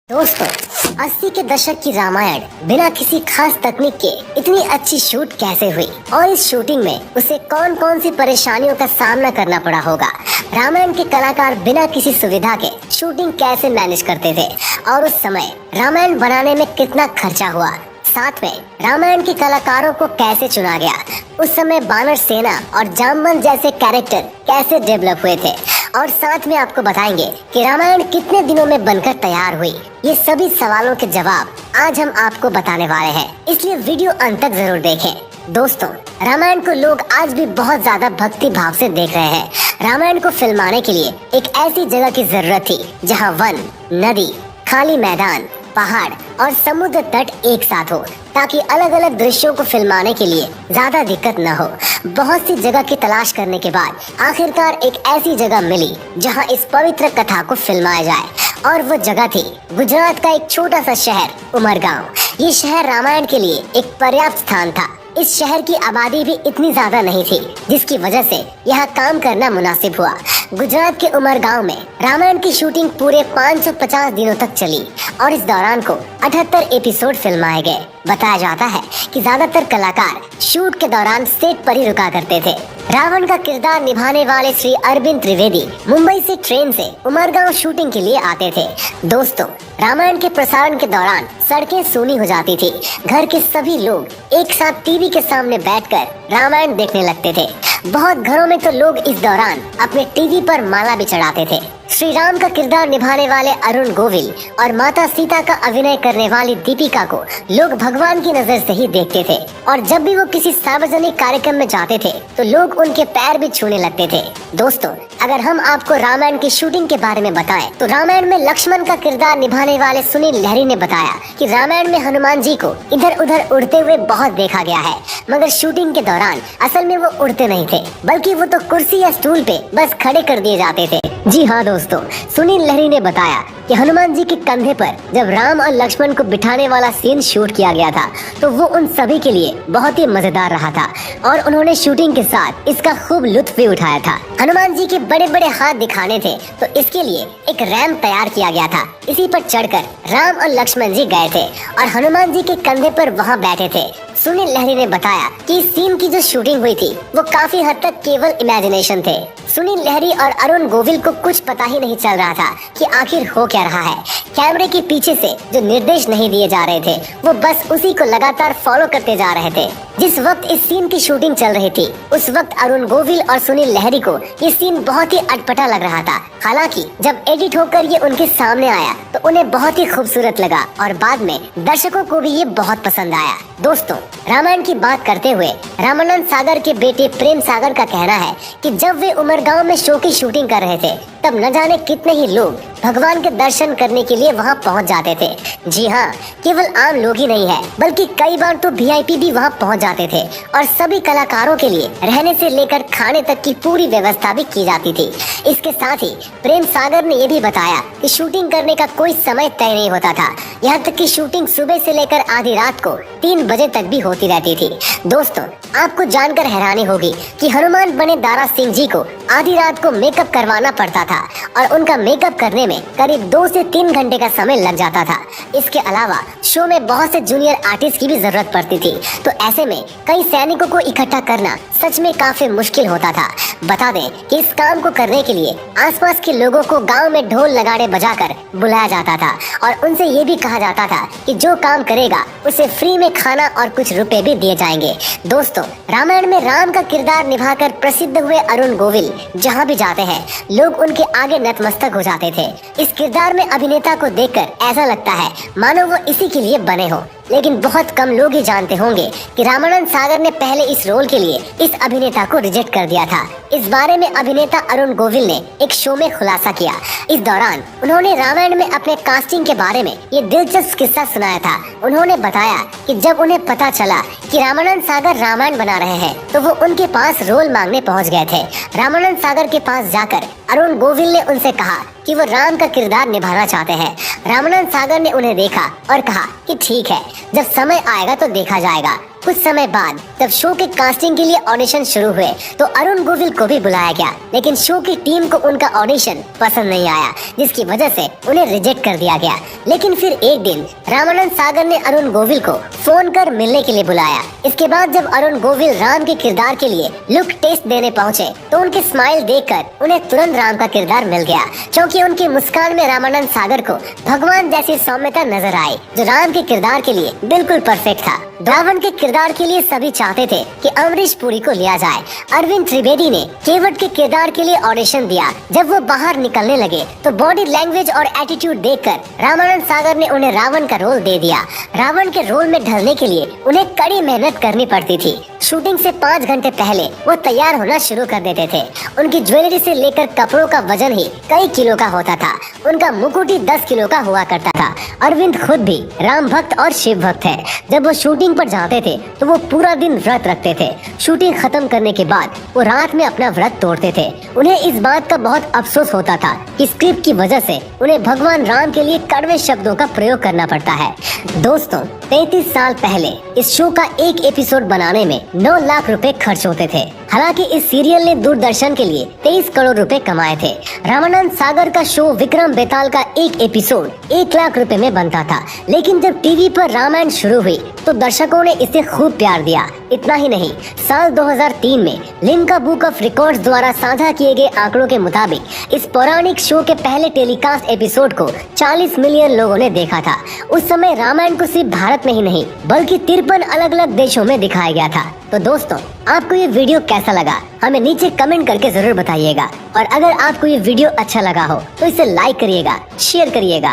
दोस्तों, 80 के दशक की रामायण बिना किसी खास तकनीक के इतनी अच्छी शूट कैसे हुई और इस शूटिंग में उसे कौन कौन सी परेशानियों का सामना करना पड़ा होगा। रामायण के कलाकार बिना किसी सुविधा के शूटिंग कैसे मैनेज करते थे और उस समय रामायण बनाने में कितना खर्चा हुआ। साथ में रामायण के कलाकारों को कैसे चुना गया, उस समय बानर सेना और जामवंत जैसे कैरेक्टर कैसे डेवलप हुए थे और साथ में आपको बताएंगे कि रामायण कितने दिनों में बनकर तैयार हुई। ये सभी सवालों के जवाब आज हम आपको बताने वाले हैं, इसलिए वीडियो अंत तक जरूर देखें। दोस्तों, रामायण को लोग आज भी बहुत ज्यादा भक्ति भाव से देख रहे हैं। रामायण को फिल्माने के लिए एक ऐसी जगह की जरूरत थी जहाँ वन, नदी, खाली मैदान, पहाड़ और समुद्र तट एक साथ हो, ताकि अलग अलग दृश्यों को फिल्माने के लिए ज्यादा दिक्कत न हो। बहुत सी जगह की तलाश करने के बाद आखिरकार एक ऐसी जगह मिली जहां इस पवित्र कथा को फिल्माया जाए और वो जगह थी गुजरात का एक छोटा सा शहर उमरगांव। ये शहर रामायण के लिए एक पर्याप्त स्थान था। इस शहर की आबादी भी इतनी ज्यादा नहीं थी, जिसकी वजह से यहाँ काम करना मुनासिब हुआ। गुजरात के उमरगांव में रामायण की शूटिंग पूरे 550 दिनों तक चली और इस दौरान को 78 एपिसोड फिल्माए गए। बताया जाता है कि ज्यादातर कलाकार शूट के दौरान सेट पर ही रुका करते थे। रावण का किरदार निभाने वाले श्री अरविंद त्रिवेदी मुंबई से ट्रेन से उमरगांव शूटिंग के लिए आते थे। दोस्तों, रामायण के प्रसारण के दौरान सड़कें सूनी हो जाती थी। घर के सभी लोग एक साथ टीवी के सामने बैठकर रामायण देखने लगते थे। बहुत घरों में तो लोग इस दौरान अपने टीवी पर माला भी चढ़ाते थे। श्री राम का किरदार निभाने वाले अरुण गोविल और माता सीता का अभिनय करने वाली दीपिका को लोग भगवान की नजर से ही देखते थे और जब भी वो किसी सार्वजनिक कार्यक्रम में जाते थे तो लोग उनके पैर भी छूने लगते थे। दोस्तों, अगर हम आपको रामायण की शूटिंग के बारे में बताएं तो रामायण में लक्ष्मण का किरदार निभाने वाले सुनील लहरी ने बताया कि रामायण में हनुमान जी को इधर उधर उड़ते हुए बहुत देखा गया है, मगर शूटिंग के दौरान असल में वो उड़ते नहीं थे, बल्कि वो तो कुर्सी या स्टूल पे बस खड़े कर दिए जाते थे। जी हाँ दोस्तों, सुनील लहरी ने बताया कि हनुमान जी के कंधे पर जब राम और लक्ष्मण को बिठाने वाला सीन शूट किया गया था तो वो उन सभी के लिए बहुत ही मजेदार रहा था और उन्होंने शूटिंग के साथ इसका खूब लुत्फ भी उठाया था। हनुमान जी के बड़े बड़े हाथ दिखाने थे तो इसके लिए एक रैंप तैयार किया गया था। इसी पर चढ़कर राम और लक्ष्मण जी गए थे और हनुमान जी के कंधे पर वहाँ बैठे थे। सुनील लहरी ने बताया कि इस सीन की जो शूटिंग हुई थी वो काफी हद तक केवल इमेजिनेशन थे। सुनील लहरी और अरुण गोविल को कुछ पता ही नहीं चल रहा था कि आखिर हो क्या रहा है। कैमरे के पीछे से जो निर्देश नहीं दिए जा रहे थे वो बस उसी को लगातार फॉलो करते जा रहे थे। जिस वक्त इस सीन की शूटिंग चल रही थी उस वक्त अरुण गोविल और सुनील लहरी को ये सीन बहुत ही अटपटा लग रहा था। हालांकि जब एडिट होकर ये उनके सामने आया तो उन्हें बहुत ही खूबसूरत लगा और बाद में दर्शकों को भी ये बहुत पसंद आया। दोस्तों, रामायण की बात करते हुए रामानंद सागर के बेटे प्रेम सागर का कहना है कि जब वे उमरगांव में शो की शूटिंग कर रहे थे तब न जाने कितने ही लोग भगवान के दर्शन करने के लिए वहां पहुंच जाते थे। जी हाँ, केवल आम लोग ही नहीं है बल्कि कई बार तो वीआईपी भी वहां पहुंच जाते थे और सभी कलाकारों के लिए रहने से लेकर खाने तक की पूरी व्यवस्था भी की जाती थी। इसके साथ ही प्रेम सागर ने ये भी बताया कि शूटिंग करने का कोई समय तय नहीं होता था, यहाँ तक कि शूटिंग सुबह से लेकर आधी रात को 3 बजे तक भी होती रहती थी। दोस्तों, आपको जानकर हैरानी होगी कि हनुमान बने दारा सिंह जी को आधी रात को मेकअप करवाना पड़ता था और उनका मेकअप करने में करीब 2 से 3 घंटे का समय लग जाता था। इसके अलावा शो में बहुत से जूनियर आर्टिस्ट की भी जरूरत पड़ती थी, तो ऐसे में कई सैनिकों को इकट्ठा करना सच में काफी मुश्किल होता था। बता दें कि इस काम को करने के लिए आसपास के लोगों को गांव में ढोल नगाड़े बजाकर बुलाया जाता था और उनसे ये भी कहा जाता था कि जो काम करेगा उसे फ्री में खाना और कुछ रुपए भी दिए जाएंगे। दोस्तों, रामायण में राम का किरदार निभाकर प्रसिद्ध हुए अरुण गोविल जहाँ भी जाते हैं लोग उनके आगे नतमस्तक हो जाते थे। इस किरदार में अभिनेता को देखकर ऐसा लगता है मानो वो इसी के लिए बने हो, लेकिन बहुत कम लोग ही जानते होंगे कि रामानंद सागर ने पहले इस रोल के लिए इस अभिनेता को रिजेक्ट कर दिया था। इस बारे में अभिनेता अरुण गोविल ने एक शो में खुलासा किया। इस दौरान उन्होंने रामायण में अपने कास्टिंग के बारे में ये दिलचस्प किस्सा सुनाया था। उन्होंने बताया कि जब उन्हें पता चला कि रामानंद सागर रामायण बना रहे हैं तो वो उनके पास रोल मांगने पहुंच गए थे। रामानंद सागर के पास जाकर अरुण गोविल ने उनसे कहा कि वो राम का किरदार निभाना चाहते हैं। रामानंद सागर ने उन्हें देखा और कहा कि ठीक है, जब समय आएगा तो देखा जाएगा। कुछ समय बाद जब शो के कास्टिंग के लिए ऑडिशन शुरू हुए तो अरुण गोविल को भी बुलाया गया, लेकिन शो की टीम को उनका ऑडिशन पसंद नहीं आया, जिसकी वजह से उन्हें रिजेक्ट कर दिया गया। लेकिन फिर एक दिन रामानंद सागर ने अरुण गोविल को फोन कर मिलने के लिए बुलाया। इसके बाद जब अरुण गोविल राम के किरदार के लिए लुक टेस्ट देने पहुंचे तो उनकी स्माइल देखकर उन्हें तुरंत राम का किरदार मिल गया, क्योंकि उनकी मुस्कान में रामानंद सागर को भगवान जैसी सौम्यता नजर आई, जो राम के किरदार के लिए बिल्कुल परफेक्ट था। रावण के किरदार के लिए सभी चाहते थे कि अमरीश पुरी को लिया जाए। अरविंद त्रिवेदी ने केवट के किरदार के लिए ऑडिशन दिया। जब वो बाहर निकलने लगे तो बॉडी लैंग्वेज और एटीट्यूड देखकर रामानंद सागर ने उन्हें रावण का रोल दे दिया। रावण के रोल में ढलने के लिए उन्हें कड़ी मेहनत करनी पड़ती थी। शूटिंग से 5 घंटे पहले वो तैयार होना शुरू कर देते थे। उनकी ज्वेलरी से लेकर कपड़ों का वजन ही कई किलो का होता था। उनका मुकुट ही 10 किलो का हुआ करता था। अरविंद खुद भी राम भक्त और शिव भक्त है। जब वो शूटिंग पर जाते थे तो वो पूरा दिन व्रत रखते थे। शूटिंग खत्म करने के बाद वो रात में अपना व्रत तोड़ते थे। उन्हें इस बात का बहुत अफसोस होता था कि स्क्रिप्ट की वजह से उन्हें भगवान राम के लिए कड़वे शब्दों का प्रयोग करना पड़ता है। दोस्तों, 33 साल पहले इस शो का एक एपिसोड बनाने में 9 लाख रुपए खर्च होते थे। हालांकि इस सीरियल ने दूरदर्शन के लिए 23 करोड़ रुपए कमाए थे। रामानंद सागर का शो विक्रम बेताल का एक एपिसोड 1 लाख रुपए में बनता था, लेकिन जब टीवी पर रामायण शुरू हुई तो दर्शकों ने इसे खूब प्यार दिया। इतना ही नहीं, साल 2003 में लिम्का बुक ऑफ रिकॉर्ड्स द्वारा साझा किए गए आंकड़ों के मुताबिक इस पौराणिक शो के पहले टेलीकास्ट एपिसोड को 40 मिलियन लोगों ने देखा था। उस समय रामायण को सिर्फ भारत में ही नहीं बल्कि 53 अलग अलग देशों में दिखाया गया था। तो दोस्तों, आपको ये वीडियो कैसा लगा हमें नीचे कमेंट करके जरूर बताइएगा। और अगर आपको ये वीडियो अच्छा लगा हो तो इसे लाइक करिएगा, शेयर करिएगा